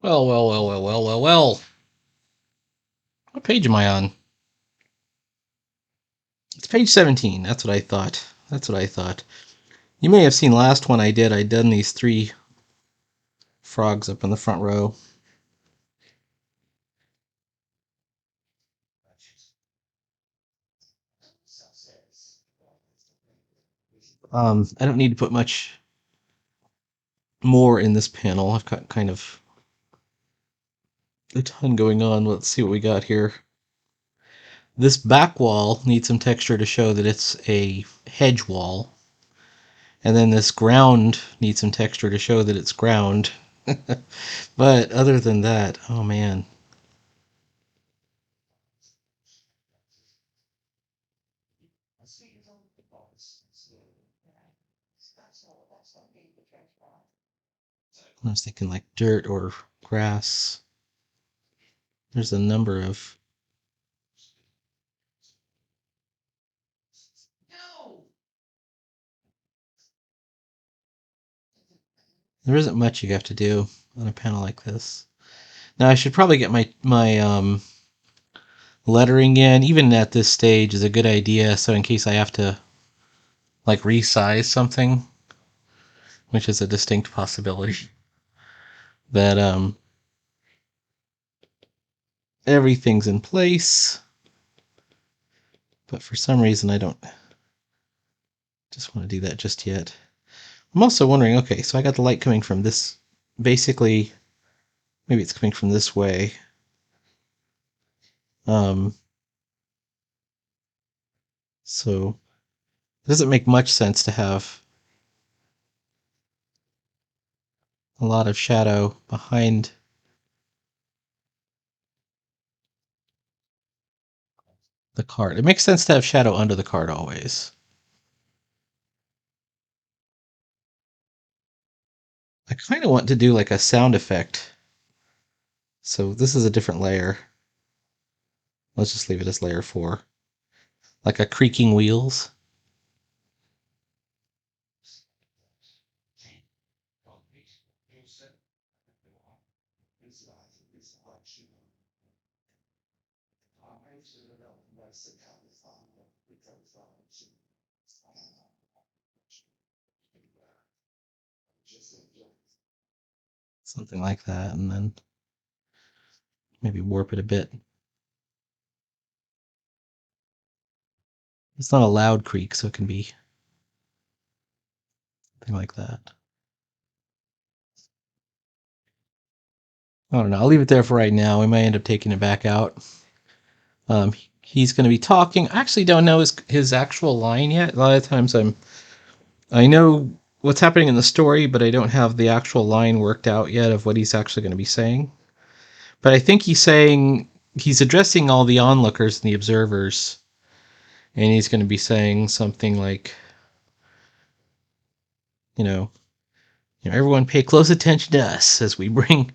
Well, well, well, well, well, well, well. What page am I on? It's page 17. That's what I thought. That's what I thought. You may have seen last one I did. I'd done these 3 frogs up in the front row. I don't need to put much more in this panel. I've got kind of a ton going on. Let's see what we got here. This back wall needs some texture to show that it's a hedge wall. And then this ground needs some texture to show that it's ground. But other than that, oh man. I was thinking like dirt or grass. There's a number of... There isn't much you have to do on a panel like this. Now I should probably get my lettering in. Even at this stage is a good idea, so in case I have to like resize something, which is a distinct possibility, that everything's in place. But for some reason I don't just want to do that just yet. I'm also wondering, okay, so I got the light coming from this, basically, maybe it's coming from this way. So it doesn't make much sense to have a lot of shadow behind the card. It makes sense to have shadow under the card always. I kind of want to do like a sound effect. So this is a different layer. Let's just leave it as layer 4. Like a creaking wheels. Something like that, and then maybe warp it a bit. It's not a loud creak, so it can be something like that. I don't know. I'll leave it there for right now. We might end up taking it back out. He's going to be talking. I actually don't know his actual line yet. A lot of times I know what's happening in the story, but I don't have the actual line worked out yet of what he's actually going to be saying. But I think he's addressing all the onlookers and the observers, and he's going to be saying something like, everyone pay close attention to us as we bring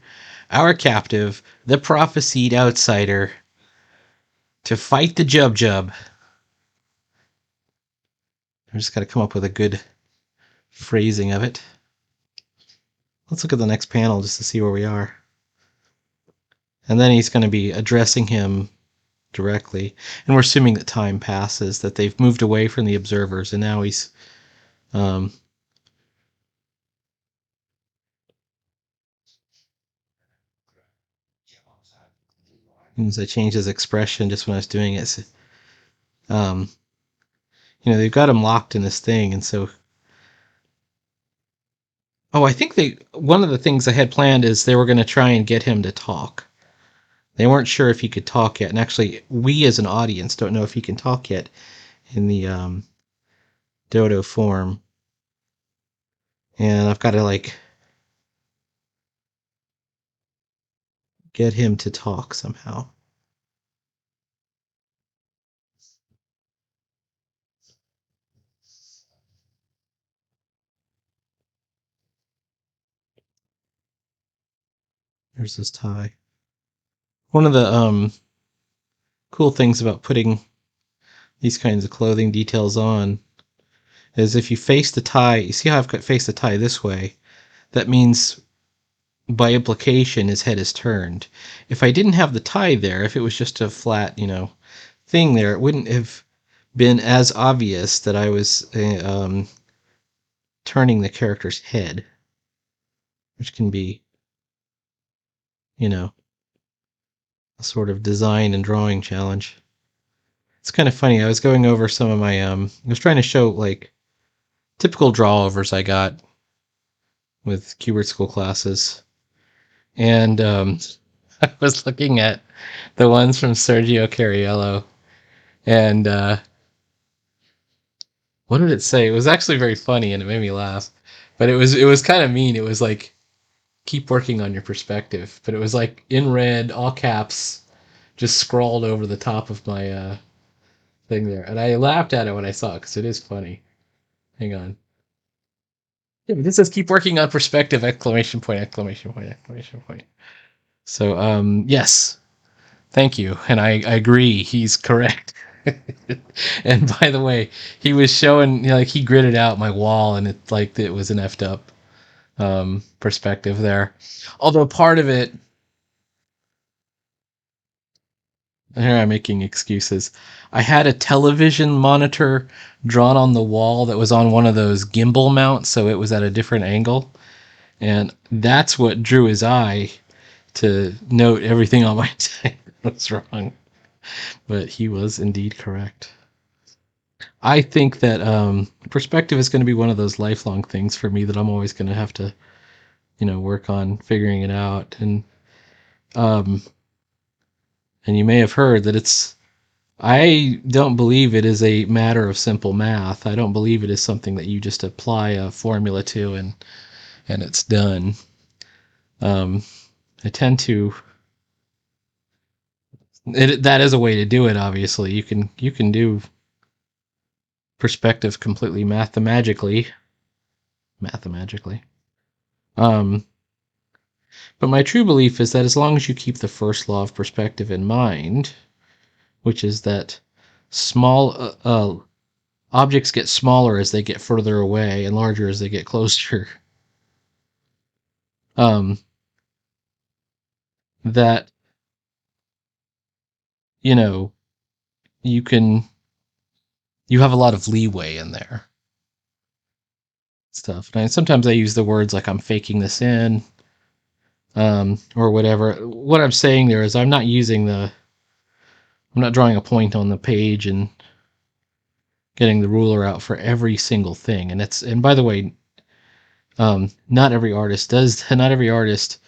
our captive, the prophesied outsider, to fight the Jub. I just got to come up with a good phrasing of it. Let's look at the next panel just to see where we are. And then he's going to be addressing him directly. And we're assuming that time passes, that they've moved away from the observers, and now he's... I changed his expression just when I was doing it. They've got him locked in this thing, and so... Oh, I think one of the things I had planned is they were going to try and get him to talk. They weren't sure if he could talk yet, and actually, we as an audience don't know if he can talk yet in the dodo form. And I've got to, get him to talk somehow. There's this tie. One of the cool things about putting these kinds of clothing details on is if you face the tie, you see how I've faced the tie this way? That means by implication, his head is turned. If I didn't have the tie there, if it was just a flat, thing there, it wouldn't have been as obvious that I was turning the character's head, which can be, a sort of design and drawing challenge. It's kind of funny. I was going over some of my, I was trying to show like typical drawovers I got with Qbert School classes, and I was looking at the ones from Sergio Cariello, and what did it say? It was actually very funny, and it made me laugh. But it was kind of mean. It was like, keep working on your perspective. But it was like in red, all caps, just scrawled over the top of my thing there, and I laughed at it when I saw it because it is funny. Hang on. Yeah, but this says keep working on perspective! Exclamation point! Exclamation point! Exclamation point! So yes, thank you, and I agree. He's correct. And by the way, he was showing, like he gridded out my wall, and it was an effed up perspective there. Although part of it, here I'm making excuses. I had a television monitor drawn on the wall that was on one of those gimbal mounts, so it was at a different angle, and that's what drew his eye to note everything on my type was wrong. But he was indeed correct. I think that perspective is going to be one of those lifelong things for me that I'm always going to have to, work on figuring it out. Um, and you may have heard that I don't believe it is a matter of simple math. I don't believe it is something that you just apply a formula to and it's done. I tend to. That is a way to do it. Obviously, you can do perspective completely mathematically. Um, but my true belief is that as long as you keep the first law of perspective in mind, which is that small objects get smaller as they get further away and larger as they get closer, um, that you know you can you have a lot of leeway in there stuff. And sometimes I use the words like I'm faking this in, or whatever. What I'm saying there is I'm not drawing a point on the page and getting the ruler out for every single thing. And by the way, not every artist does. Not every artist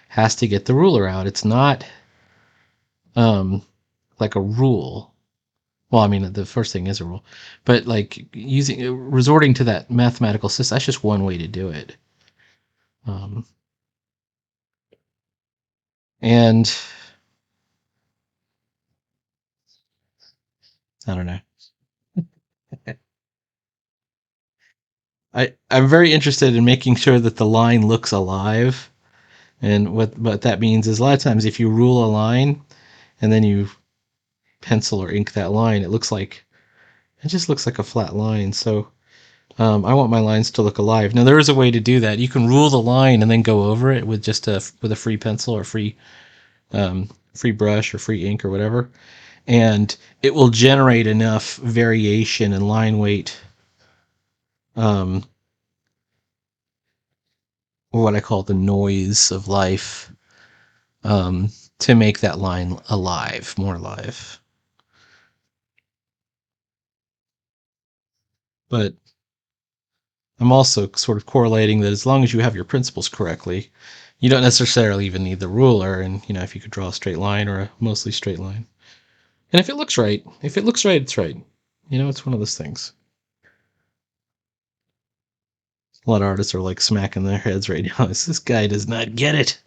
has to get the ruler out. It's not like a rule. Well, I mean, the first thing is a rule, but like resorting to that mathematical system, that's just one way to do it. And I don't know. I'm very interested in making sure that the line looks alive. And what that means is a lot of times if you rule a line and then you pencil or ink that line, it just looks like a flat line. So I want my lines to look alive. Now there is a way to do that. You can rule the line and then go over it with just with a free pencil or free brush or free ink or whatever, and it will generate enough variation in line weight. What I call the noise of life, to make that line more alive. But I'm also sort of correlating that as long as you have your principles correctly, you don't necessarily even need the ruler. And if you could draw a straight line or a mostly straight line, and if it looks right, it's right. It's one of those things. A lot of artists are like smacking their heads right now. This guy does not get it.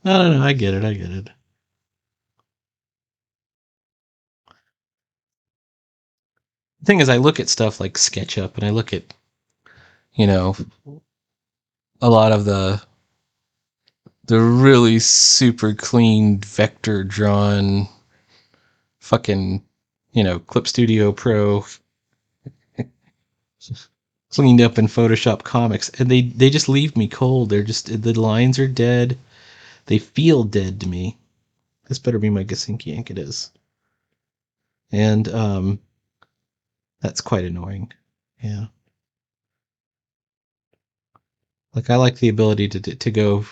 No, I get it. The thing is, I look at stuff like SketchUp, and I look at, a lot of the really super clean vector drawn fucking, Clip Studio Pro cleaned up in Photoshop comics, and they just leave me cold. The lines are dead. They feel dead to me. This better be my Gesinki ink. It is. And that's quite annoying. Yeah. Like I like the ability to go.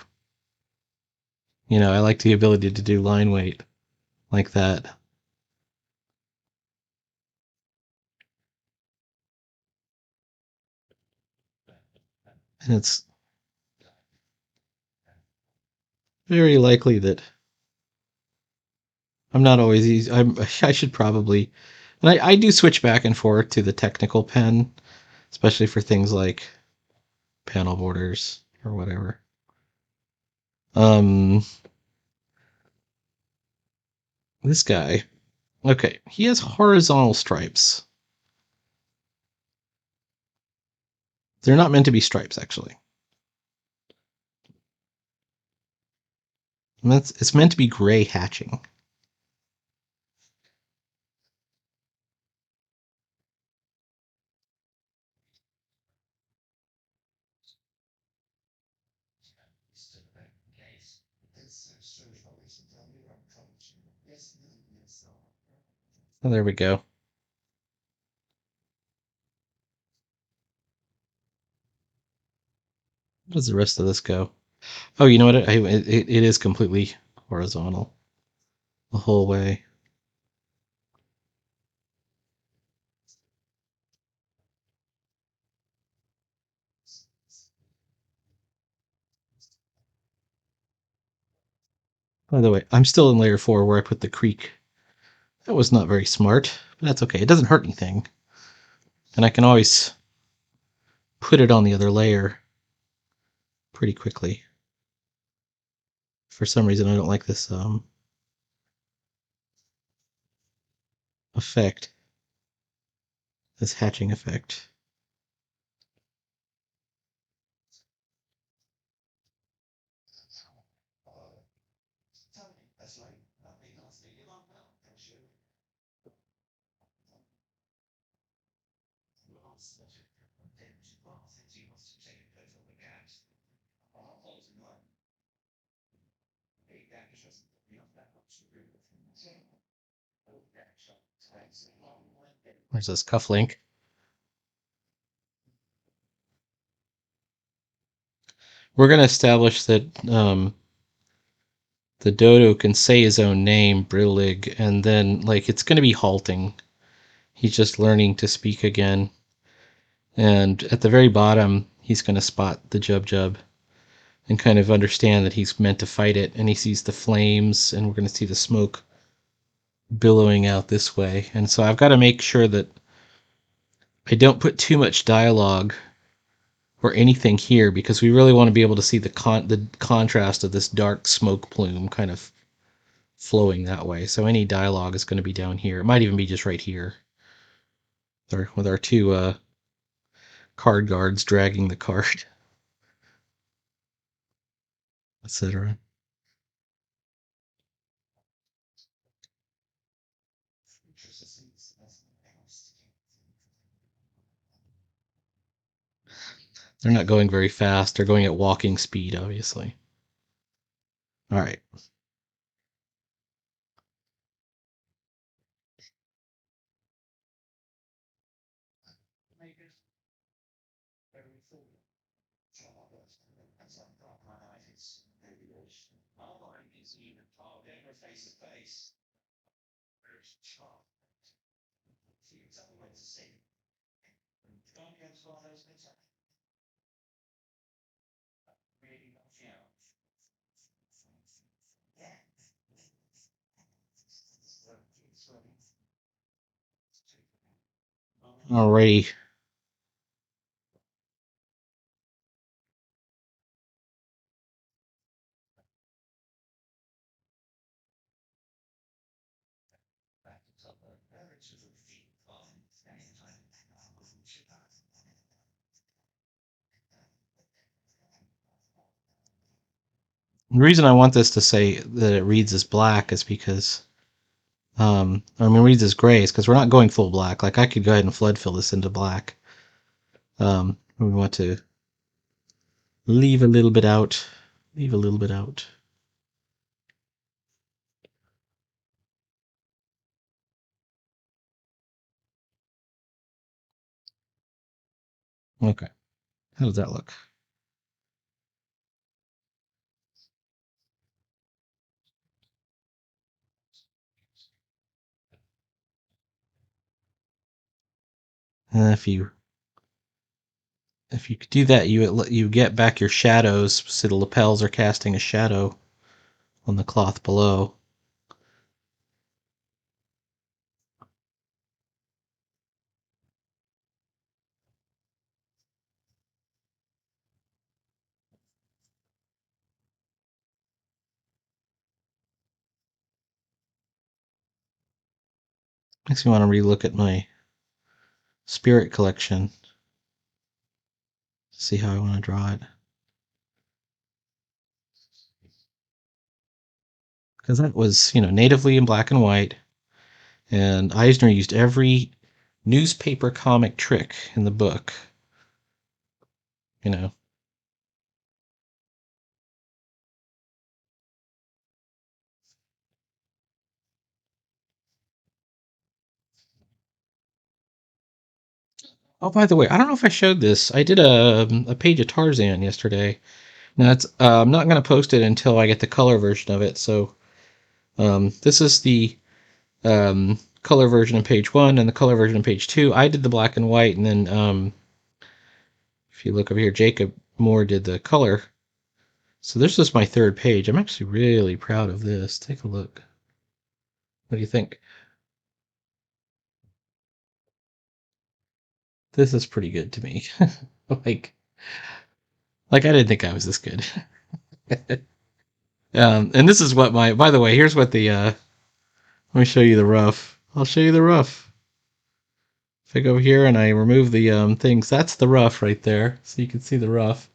I like the ability to do line weight like that. And it's very likely that I'm not always easy. I should probably, and I do switch back and forth to the technical pen, especially for things like panel borders or whatever. This guy. Okay, he has horizontal stripes. They're not meant to be stripes, actually. It's meant to be gray hatching. Oh, there we go. How does the rest of this go? Oh, you know what? It is completely horizontal the whole way. By the way, I'm still in layer 4 where I put the creek. That was not very smart, but that's okay. It doesn't hurt anything. And I can always put it on the other layer pretty quickly. For some reason, I don't like this effect, this hatching effect. There's this cufflink. We're going to establish that the dodo can say his own name, Brillig, and then like it's going to be halting. He's just learning to speak again. And at the very bottom, he's going to spot the Jub and kind of understand that he's meant to fight it. And he sees the flames, and we're going to see the smoke billowing out this way. And so I've got to make sure that I don't put too much dialogue or anything here, because we really want to be able to see the contrast of this dark smoke plume kind of flowing that way. So any dialogue is going to be down here. It might even be just right here, with our two card guards dragging the card, etc. They're not going very fast. They're going at walking speed, obviously. All right. Alrighty. The reason I want this to say that it reads as black is because, reads as gray is because we're not going full black. Like I could go ahead and flood fill this into black. We want to leave a little bit out. Leave a little bit out. Okay. How does that look? If you do that, you get back your shadows, so the lapels are casting a shadow on the cloth below. Makes me want to relook at my spirit collection to see how I want to draw it. Because that was, natively in black and white, and Eisner used every newspaper comic trick in the book. You know. Oh, by the way, I don't know if I showed this. I did a page of Tarzan yesterday. Now it's I'm not going to post it until I get the color version of it. So this is the color version of page 1 and the color version of page 2. I did the black and white, and then if you look over here, Jacob Moore did the color. So this is my third page. I'm actually really proud of this. Take a look. What do you think? This is pretty good to me. like I didn't think I was this good. And this is what by the way, here's what the let me show you the rough. I'll show you the rough. If I go here and I remove the things, that's the rough right there. So you can see the rough.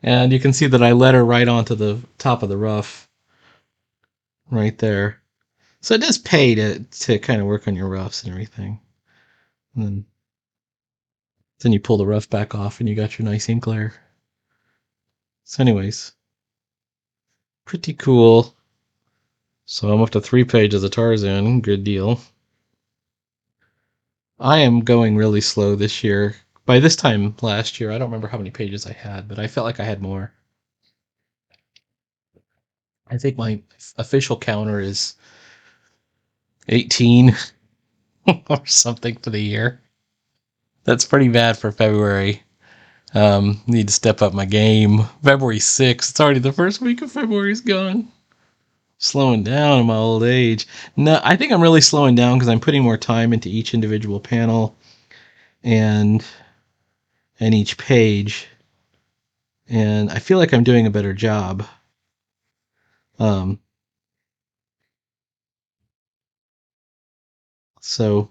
And you can see that I letter right onto the top of the rough right there. So it does pay to kind of work on your roughs and everything. And then you pull the rough back off and you got your nice ink layer. So anyways, pretty cool. So I'm up to 3 pages of Tarzan. Good deal. I am going really slow this year. By this time last year, I don't remember how many pages I had, but I felt like I had more. I think my official counter is 18 or something for the year. That's pretty bad for February. Need to step up my game. February 6th. It's already the first week of February's gone. Slowing down in my old age. No, I think I'm really slowing down because I'm putting more time into each individual panel and each page, and I feel like I'm doing a better job. Um, so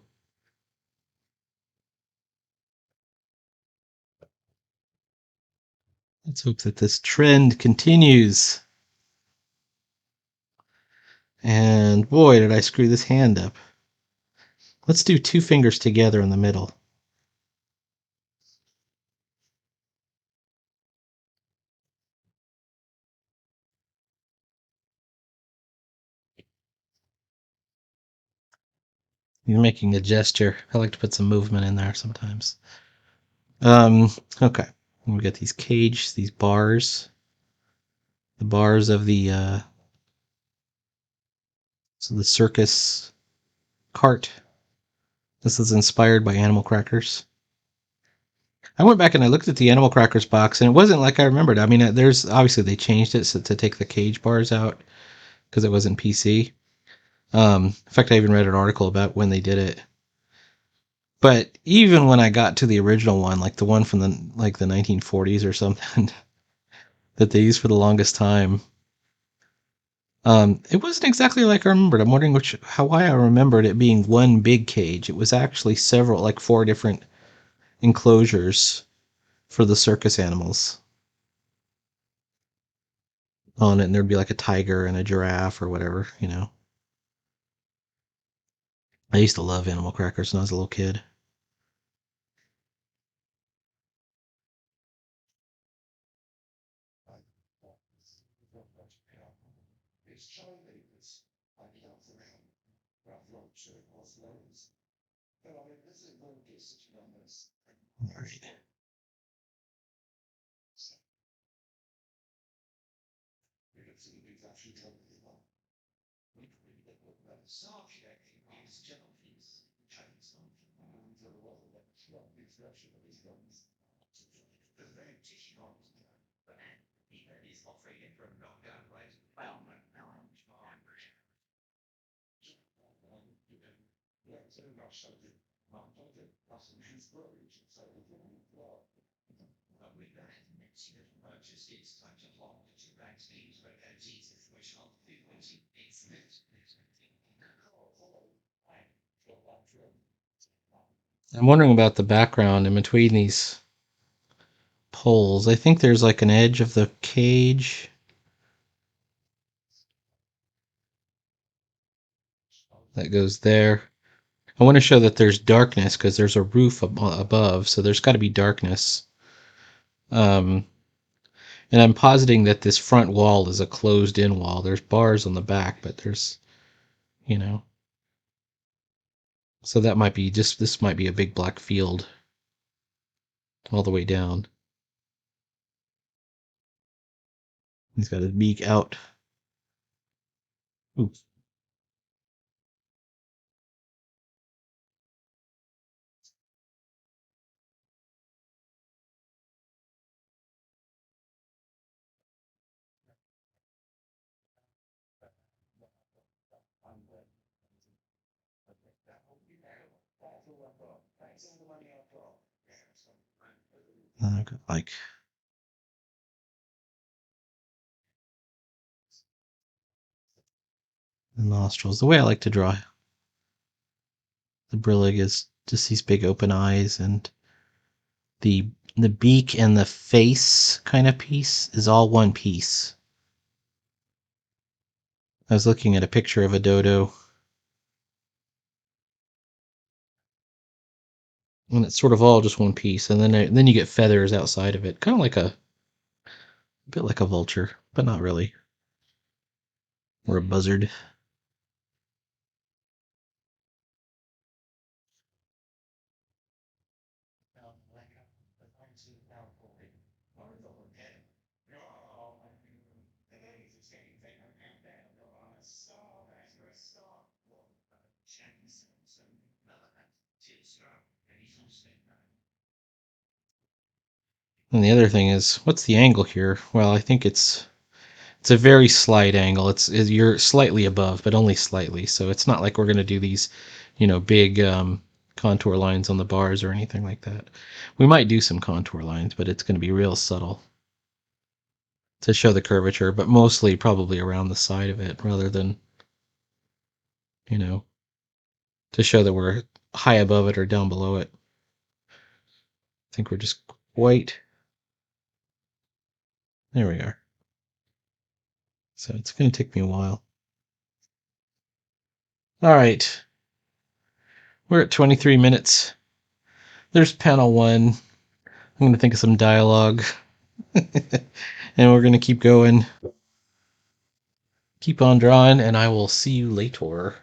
let's hope that this trend continues. And boy, did I screw this hand up. Let's do 2 fingers together in the middle. You're making a gesture. I like to put some movement in there sometimes. Okay. We got these these bars. The bars of the so the circus cart. This is inspired by animal crackers. I went back and I looked at the animal crackers box, and it wasn't like I remembered. I mean, there's obviously they changed it to take the cage bars out because it wasn't PC. In fact, I even read an article about when they did it. But even when I got to the original one, like the one from the 1940s or something that they used for the longest time, it wasn't exactly like I remembered. I'm wondering why I remembered it being one big cage. It was actually several, like 4 different enclosures for the circus animals on it, and there'd be like a tiger and a giraffe or whatever. I used to love animal crackers when I was a little kid. All right. I'm wondering about the background in between these poles. I think there's like an edge of the cage. That goes there. I want to show that there's darkness because there's a roof above, so there's got to be darkness. Um, and I'm positing that this front wall is a closed-in wall. There's bars on the back, but there's, you know, so that might be just, this might be a big black field all the way down. He's got his beak out. Ooh. Like the nostrils. The way I like to draw the brillig is just these big open eyes, and the beak and the face kind of piece is all one piece. I was looking at a picture of a dodo, and it's sort of all just one piece, and then you get feathers outside of it, kind of like a bit like a vulture, but not really, or a buzzard. And the other thing is, what's the angle here? Well, I think it's a very slight angle. You're slightly above, but only slightly. So it's not like we're going to do these, big contour lines on the bars or anything like that. We might do some contour lines, but it's going to be real subtle to show the curvature, but mostly probably around the side of it rather than, you know, to show that we're high above it or down below it. I think we're just quite. There we are. So it's going to take me a while. All right. We're at 23 minutes. There's panel 1. I'm going to think of some dialogue. And we're going to keep going. Keep on drawing, and I will see you later.